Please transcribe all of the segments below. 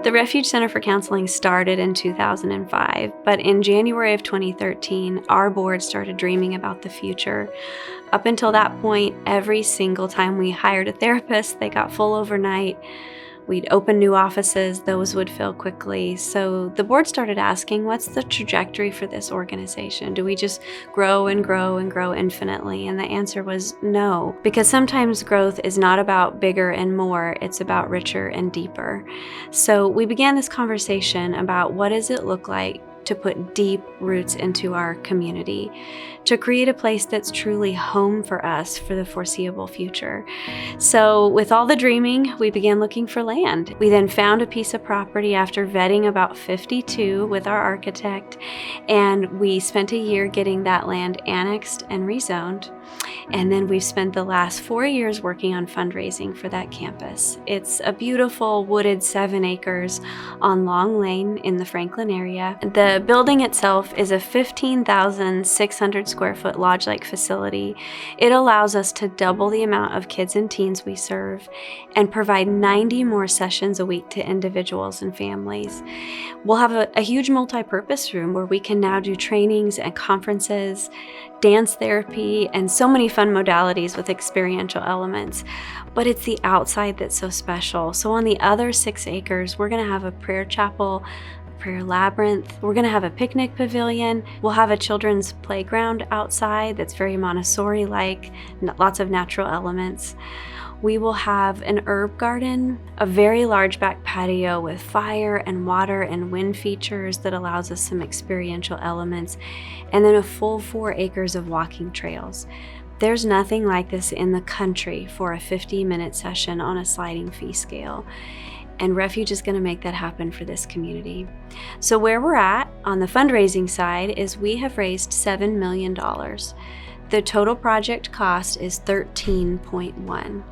The Refuge Center for Counseling started in 2005, but in January of 2013, our board started dreaming about the future. Up until that point, every single time we hired a therapist, they got full overnight. We'd open new offices, those would fill quickly. So the board started asking, what's the trajectory for this organization? Do we just grow and grow and grow infinitely? And the answer was no, because sometimes growth is not about bigger and more, it's about richer and deeper. So we began this conversation about what does it look like to put deep roots into our community, to create a place that's truly home for us for the foreseeable future. So with all the dreaming, we began looking for land. We then found a piece of property after vetting about 52 with our architect, and we spent a year getting that land annexed and rezoned. And then we've spent the last 4 years working on fundraising for that campus. It's a beautiful wooded 7 acres on Long Lane in the Franklin area. The building itself is a 15,600 square foot lodge-like facility. It allows us to double the amount of kids and teens we serve and provide 90 more sessions a week to individuals and families. We'll have a huge multi-purpose room where we can now do trainings and conferences, dance therapy, and so many fun modalities with experiential elements. But it's the outside that's so special. So on the other 6 acres, we're gonna have a prayer chapel, a prayer labyrinth. We're gonna have a picnic pavilion. We'll have a children's playground outside that's very Montessori-like, lots of natural elements. We will have an herb garden, a very large back patio with fire and water and wind features that allows us some experiential elements, and then a full 4 acres of walking trails. There's nothing like this in the country for a 50-minute session on a sliding fee scale. And Refuge is going to make that happen for this community. So where we're at on the fundraising side is we have raised $7 million. The total project cost is $13.1.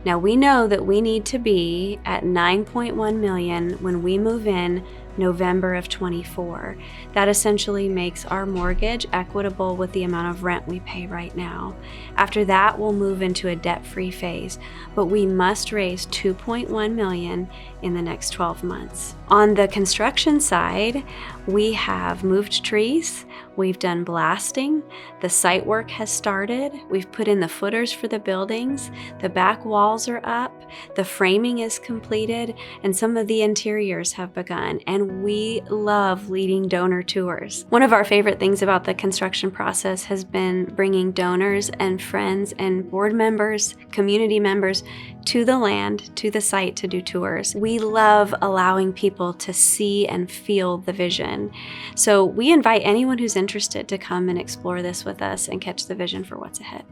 Now we know that we need to be at $9.1 million when we move in November of 24. That essentially makes our mortgage equitable with the amount of rent we pay right now. After that, we'll move into a debt-free phase, but we must raise $2.1 million in the next 12 months. On the construction side, we have moved trees, we've done blasting, the site work has started, we've put in the footers for the buildings, the back walls are up, the framing is completed, and some of the interiors have begun, and we love leading donor tours. One of our favorite things about the construction process has been bringing donors and friends and board members, community members to the land, to the site to do tours. We love allowing people to see and feel the vision. So we invite anyone who's interested to come and explore this with us and catch the vision for what's ahead.